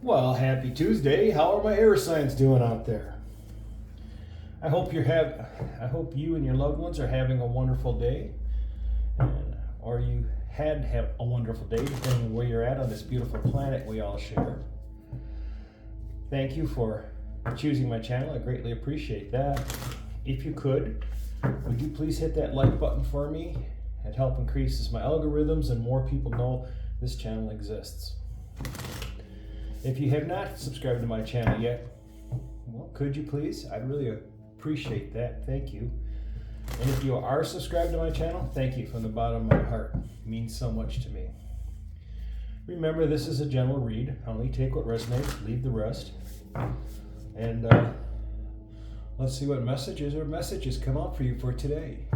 Well, happy Tuesday. How are my air signs doing out there? I hope I hope you and your loved ones are having a wonderful day, or you had a wonderful day, depending on where you're at on this beautiful planet we all share. Thank you for choosing my channel. I greatly appreciate that. If you would you please hit that like button for me? It helps increases my algorithms and more people know this channel exists. If you have not subscribed to my channel yet, well, could you please? I'd really appreciate that. Thank you. And if you are subscribed to my channel, thank you from the bottom of my heart. It means so much to me. Remember, this is a general read. Only take what resonates, leave the rest. And let's see what messages come out for you for today.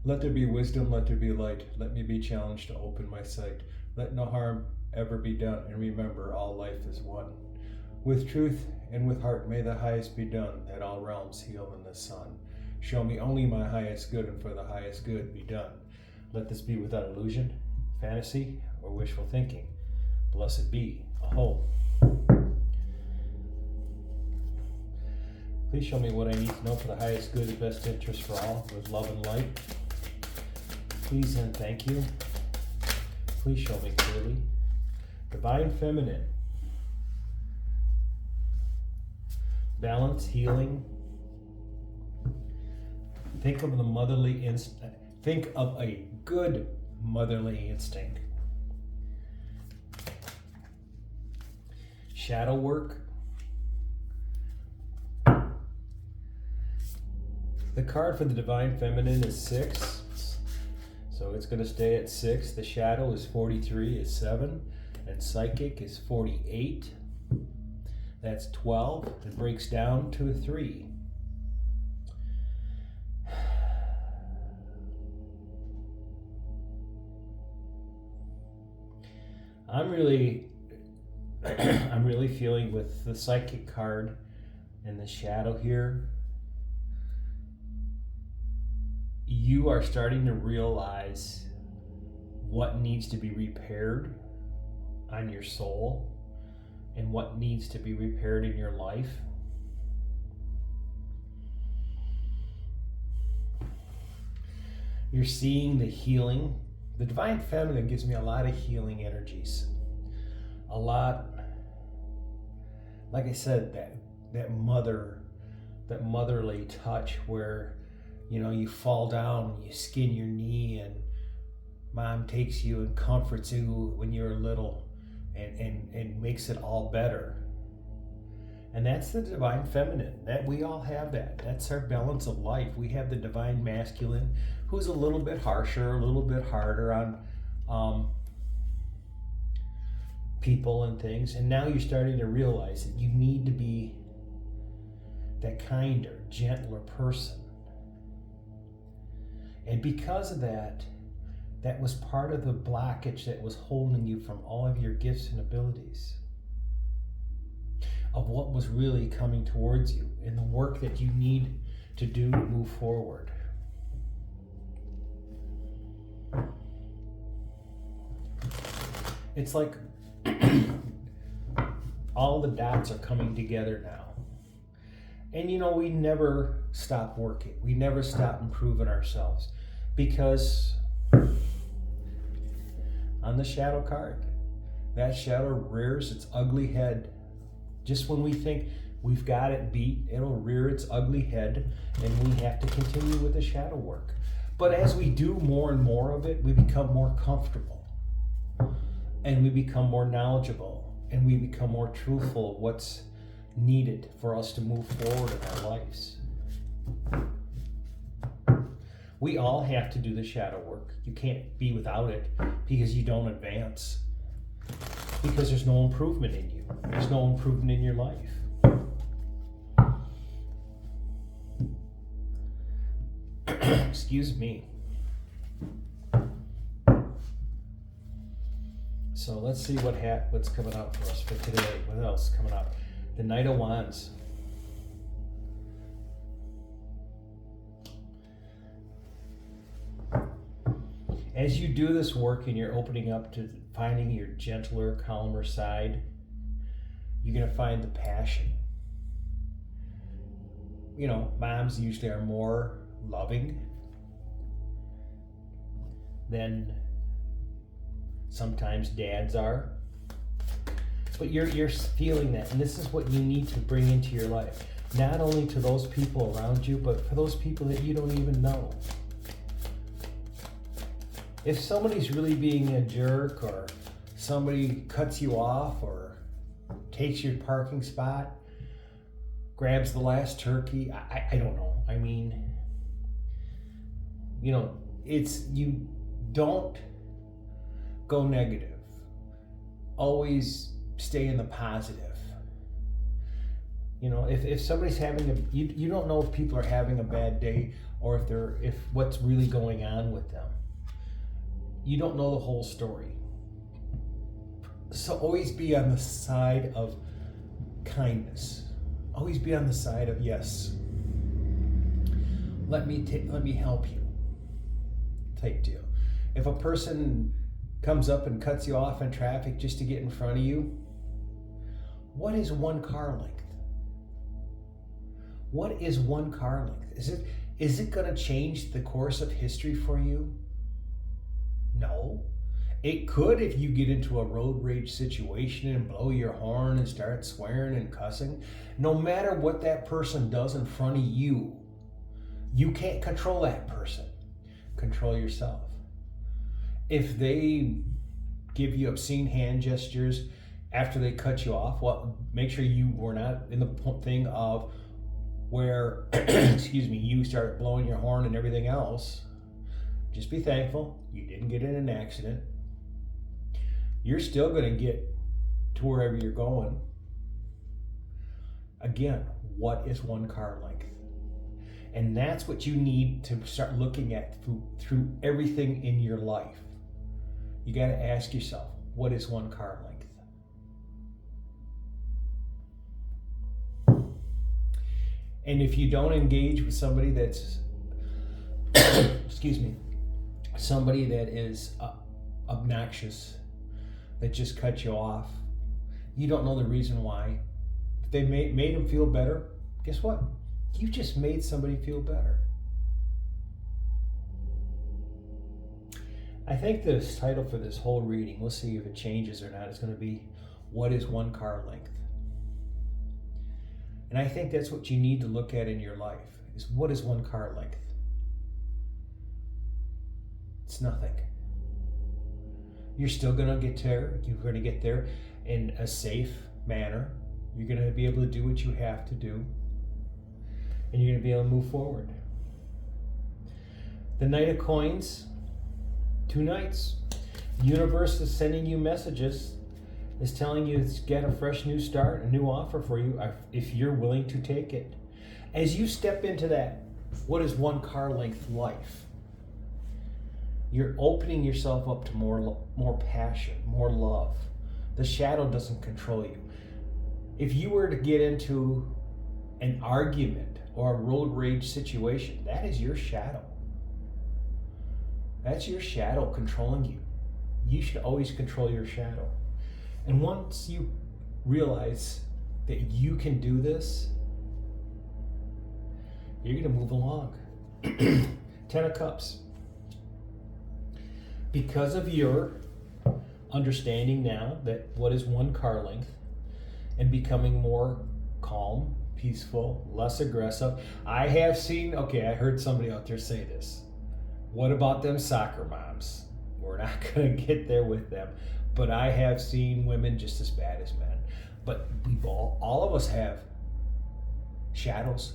Let there be wisdom, let there be light. Let me be challenged to open my sight. Let no harm ever be done. And remember, all life is one. With truth and with heart, may the highest be done, that all realms heal in the sun. Show me only my highest good, and for the highest good be done. Let this be without illusion, fantasy, or wishful thinking. Blessed be a whole. Please show me what I need to know for the highest good and best interest for all, with love and light. Please and thank you. Please show me clearly. Divine Feminine. Balance, healing. Think of the motherly instinct. Think of a good motherly instinct. Shadow work. The card for the Divine Feminine is 6. So it's going to stay at 6. The shadow is 43, is 7. And psychic is 48. That's 12. It breaks down to a 3. I'm really feeling with the psychic card and the shadow here, you are starting to realize what needs to be repaired on your soul and what needs to be repaired in your life. You're seeing the healing. The Divine Feminine gives me a lot of healing energies. A lot, like I said, that motherly touch where, you know, you fall down, you skin your knee, and mom takes you and comforts you when you're little and makes it all better. And that's the Divine Feminine. That we all have that. That's our balance of life. We have the Divine Masculine, who's a little bit harsher, a little bit harder on people and things. And now you're starting to realize that you need to be that kinder, gentler person. And because of that, that was part of the blockage that was holding you from all of your gifts and abilities, of what was really coming towards you and the work that you need to do to move forward. It's like all the dots are coming together now. And you know, we never stop working. We never stop improving ourselves, because on the shadow card, that shadow rears its ugly head. Just when we think we've got it beat, it'll rear its ugly head, and we have to continue with the shadow work. But as we do more and more of it, we become more comfortable, and we become more knowledgeable, and we become more truthful of what's needed for us to move forward in our lives. We all have to do the shadow work. You can't be without it, because you don't advance, because there's no improvement in you. There's no improvement in your life. Excuse me. So let's see what's coming up for us for today. What else is coming up? The Knight of Wands. As you do this work and you're opening up to finding your gentler, calmer side, you're going to find the passion. You know, moms usually are more loving than sometimes dads are. But you're feeling that, and this is what you need to bring into your life. Not only to those people around you, but for those people that you don't even know. If somebody's really being a jerk, or somebody cuts you off, or takes your parking spot, grabs the last turkey, I don't know. I mean, you know, you don't go negative. Always stay in the positive. You know, if somebody's having you don't know if people are having a bad day, or if what's really going on with them. You don't know the whole story. So always be on the side of kindness. Always be on the side of, yes, let me help you type deal. If a person comes up and cuts you off in traffic just to get in front of you, what is one car length? What is one car length? Is it going to change the course of history for you? No. It could if you get into a road rage situation and blow your horn and start swearing and cussing. No matter what that person does in front of you, you can't control that person. Control yourself. If they give you obscene hand gestures after they cut you off, well, make sure you were not in the thing of where, excuse me, you start blowing your horn and everything else. Just be thankful you didn't get in an accident. You're still going to get to wherever you're going. Again, what is one car length? And that's what you need to start looking at through everything in your life. You got to ask yourself, what is one car length? And if you don't engage with somebody that's, excuse me, somebody that is obnoxious, that just cut you off, you don't know the reason why. If they made them feel better, guess what? You just made somebody feel better. I think the title for this whole reading, we'll see if it changes or not, is going to be, what is one car length? And I think that's what you need to look at in your life, is what is one car length? It's nothing. You're still going to get there. You're going to get there in a safe manner. You're going to be able to do what you have to do. And you're going to be able to move forward. The Knight of Coins, 2 knights. The universe is sending you messages. Is telling you to get a fresh new start, a new offer for you, if you're willing to take it. As you step into that, what is one car length life? You're opening yourself up to more passion, more love. The shadow doesn't control you. If you were to get into an argument or a road rage situation, that is your shadow. That's your shadow controlling you. You should always control your shadow. And once you realize that you can do this, you're going to move along. 10 of Cups. Because of your understanding now that what is one car length, and becoming more calm, peaceful, less aggressive. I heard somebody out there say this. What about them soccer moms? We're not going to get there with them. But I have seen women just as bad as men. But all of us have shadows.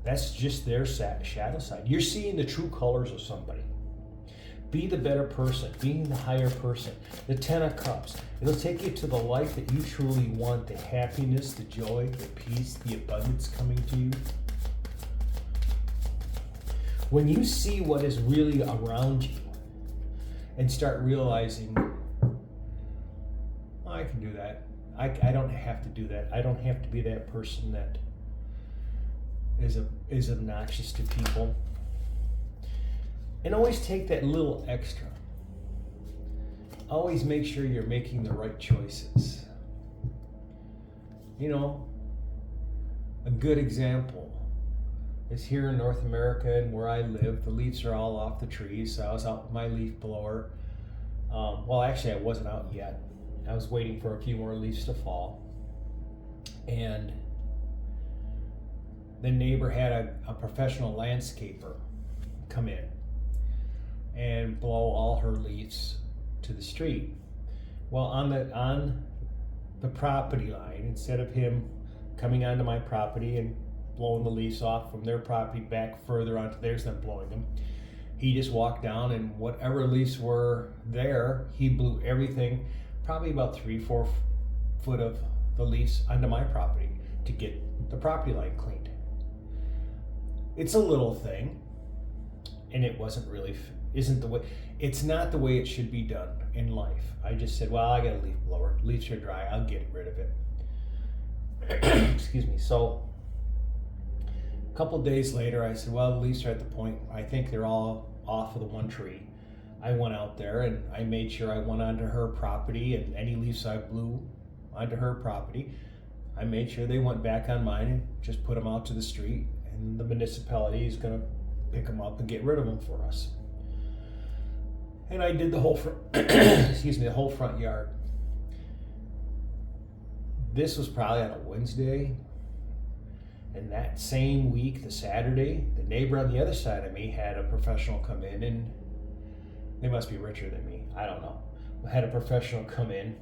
That's just their shadow side. You're seeing the true colors of somebody. Be the better person, being the higher person. The 10 of Cups. It'll take you to the life that you truly want, the happiness, the joy, the peace, the abundance coming to you. When you see what is really around you and start realizing, I can do that. I don't have to do that. I don't have to be that person that is obnoxious to people. And always take that little extra. always make sure you're making the right choices. You know, a good example is here in North America and where I live, the leaves are all off the trees. So I was out with my leaf blower. Well, actually, I wasn't out yet. I was waiting for a few more leaves to fall. And the neighbor had a professional landscaper come in and blow all her leaves to the street. Well, on the property line, instead of him coming onto my property and blowing the leaves off from their property back further onto theirs than blowing them, he just walked down, and whatever leaves were there, he blew everything, probably about 3-4 foot of the leaves onto my property to get the property line cleaned. It's a little thing, and it it's not the way it should be done in life. I just said, well, I got a leaf blower. Leaves are dry. I'll get rid of it. Excuse me. So a couple of days later, I said, well, the leaves are at the point, I think they're all off of the one tree. I went out there and I made sure I went onto her property, and any leaves I blew onto her property, I made sure they went back on mine and just put them out to the street, and the municipality is going to pick them up and get rid of them for us. And I did the whole the whole front yard. This was probably on a Wednesday, and that same week, the Saturday, the neighbor on the other side of me had a professional come in, and they must be richer than me, I don't know, had a professional come in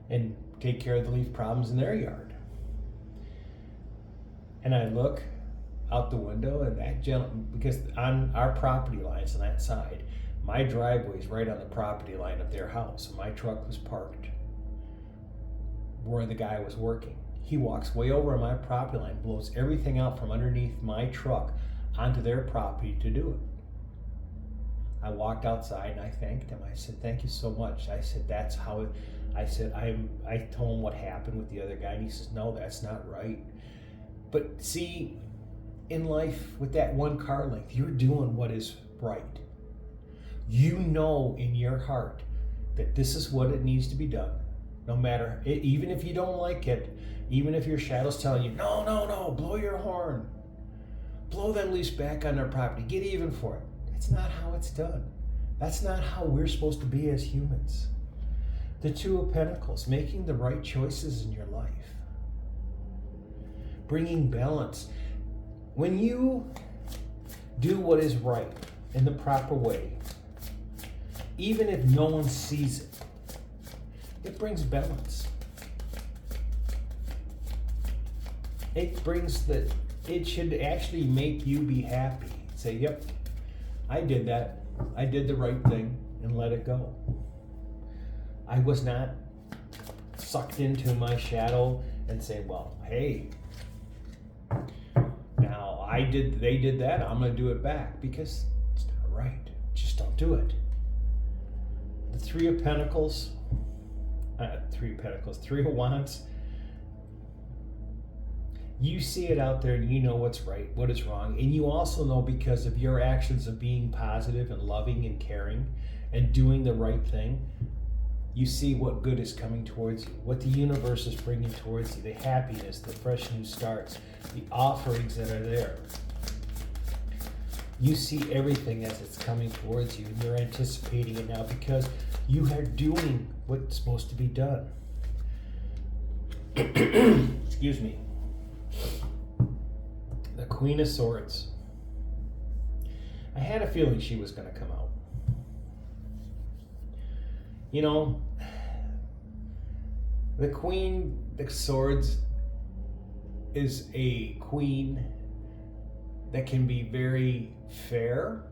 and take care of the leaf problems in their yard. And I look out the window, and that gentleman, because on our property lines on that side, my driveway is right on the property line of their house, and my truck was parked where the guy was working. He walks way over on my property line, blows everything out from underneath my truck onto their property to do it. I walked outside and I thanked him. I said, thank you so much. I said, that's how it, I said, I told him what happened with the other guy, and he says, no, that's not right. But see, in life, with that one car length, you're doing what is right. You know in your heart that this is what it needs to be done. No matter, even if you don't like it, even if your shadow's telling you, no, blow your horn. Blow them leaves back on their property. Get even for it. That's not how it's done. That's not how we're supposed to be as humans. The Two of Pentacles, making the right choices in your life. Bringing balance. When you do what is right in the proper way, even if no one sees it, it brings balance. It should actually make you be happy. Say, yep, I did that. I did the right thing, and let it go. I was not sucked into my shadow and say, well, hey, now they did that, I'm going to do it back, because it's not right. Just don't do it. The Three of Pentacles, Three of Wands. You see it out there, and you know what's right, what is wrong, and you also know, because of your actions of being positive and loving and caring and doing the right thing, you see what good is coming towards you, what the universe is bringing towards you, the happiness, the fresh new starts, the offerings that are there. You see everything as it's coming towards you, and you're anticipating it now because you are doing what's supposed to be done. Excuse me. The Queen of Swords. I had a feeling she was going to come out. You know, the Queen of Swords is a queen that can be very fair,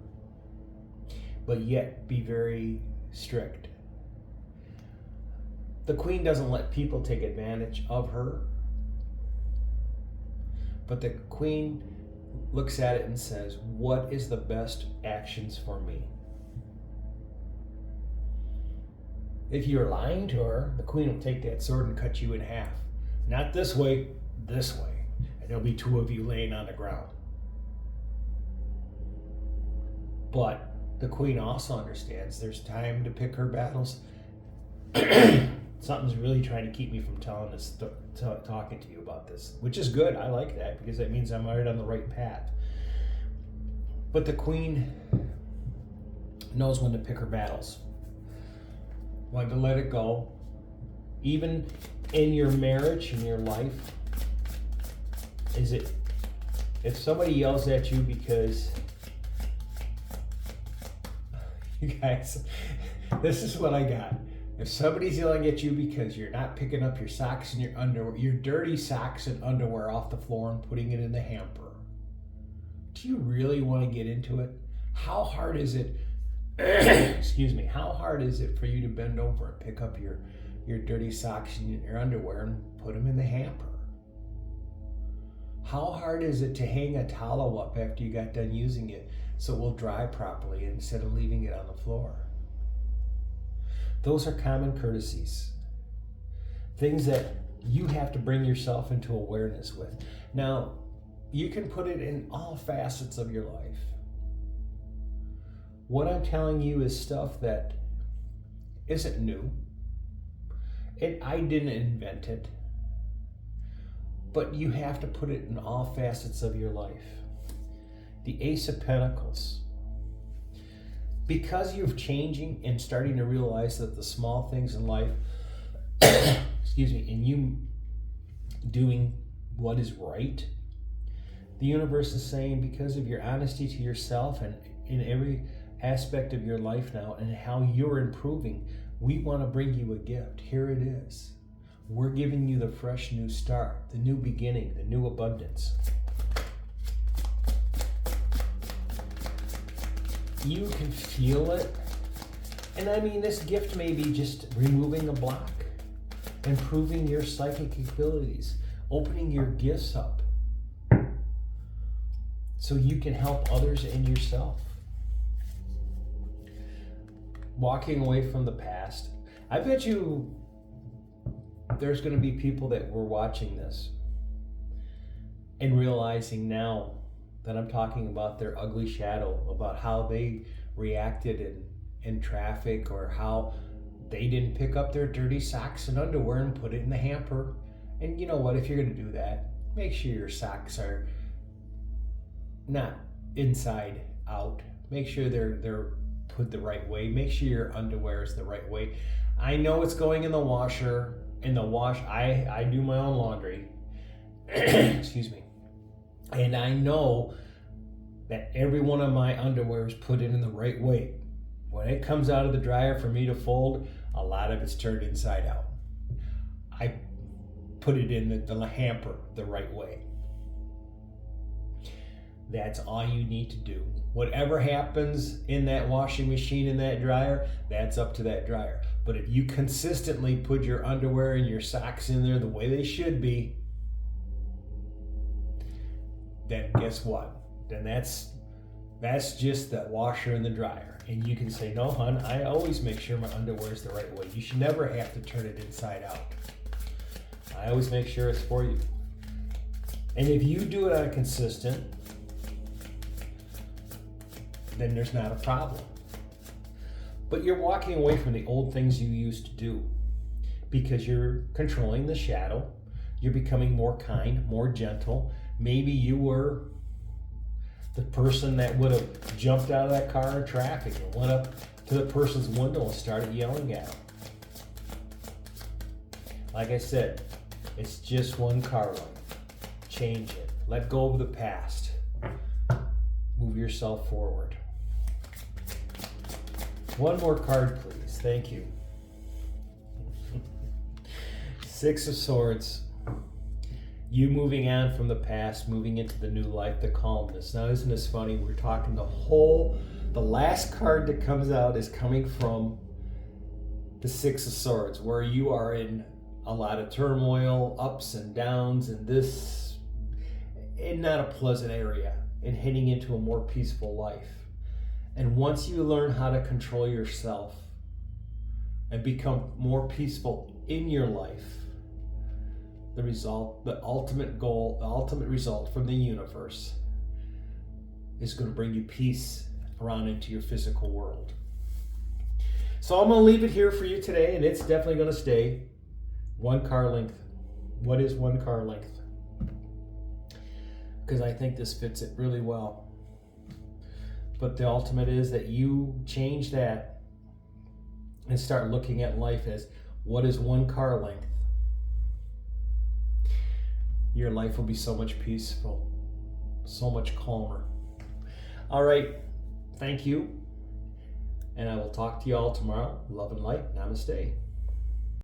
but yet be very strict. The Queen doesn't let people take advantage of her, but the Queen looks at it and says, what is the best actions for me? If you're lying to her, the Queen will take that sword and cut you in half. Not this way, this way. And there'll be two of you laying on the ground. But the Queen also understands there's time to pick her battles. Something's really trying to keep me from telling this, talking to you about this, which is good. I like that because that means I'm right on the right path. But the Queen knows when to pick her battles, when to let it go. Even in your marriage, in your life, if somebody yells at you because, you guys, this is what I got. If somebody's yelling at you because you're not picking up your socks and your underwear, your dirty socks and underwear off the floor and putting it in the hamper, do you really want to get into it? How hard is it, excuse me, how hard is it for you to bend over and pick up your dirty socks and your underwear and put them in the hamper? How hard is it to hang a towel up after you got done using it so it will dry properly instead of leaving it on the floor? Those are common courtesies. Things that you have to bring yourself into awareness with. Now, you can put it in all facets of your life. What I'm telling you is stuff that isn't new. I didn't invent it. But you have to put it in all facets of your life. The Ace of Pentacles. Because you're changing and starting to realize that the small things in life, excuse me, and you doing what is right, the universe is saying because of your honesty to yourself and in every aspect of your life now and how you're improving, we want to bring you a gift. Here it is. We're giving you the fresh new start, the new beginning, the new abundance. You can feel it. And I mean, this gift may be just removing a block, improving your psychic abilities, opening your gifts up so you can help others and yourself. Walking away from the past. I bet you there's going to be people that were watching this and realizing now that I'm talking about their ugly shadow, about how they reacted in traffic or how they didn't pick up their dirty socks and underwear and put it in the hamper. And you know what, if you're going to do that, make sure your socks are not inside out. Make sure they're put the right way. Make sure your underwear is the right way. I know it's going in the washer. In the wash, I do my own laundry. Excuse me. And I know that every one of my underwear is put in the right way. When it comes out of the dryer for me to fold, a lot of it's turned inside out. I put it in the hamper the right way. That's all you need to do. Whatever happens in that washing machine, in that dryer, that's up to that dryer. But if you consistently put your underwear and your socks in there the way they should be, then guess what? Then that's just the washer and the dryer. And you can say, no, hon, I always make sure my underwear is the right way. You should never have to turn it inside out. I always make sure it's for you. And if you do it on a consistent, then there's not a problem. But you're walking away from the old things you used to do because you're controlling the shadow. You're becoming more kind, more gentle. Maybe you were the person that would have jumped out of that car in traffic and went up to the person's window and started yelling at them. Like I said, it's just one car life. Change it. Let go of the past. Move yourself forward. One more card, please. Thank you. Six of Swords. You moving on from the past, moving into the new life, the calmness. Now, isn't this funny? We're talking the last card that comes out is coming from the Six of Swords, where you are in a lot of turmoil, ups and downs, and not a pleasant area, and heading into a more peaceful life. And once you learn how to control yourself and become more peaceful in your life, the ultimate goal, the ultimate result from the universe is going to bring you peace around into your physical world. So I'm going to leave it here for you today, and it's definitely going to stay 1 car length. What is 1 car length? Because I think this fits it really well. But the ultimate is that you change that and start looking at life as what is 1 car length. Your life will be so much peaceful, so much calmer. All right, thank you. And I will talk to you all tomorrow. Love and light. Namaste.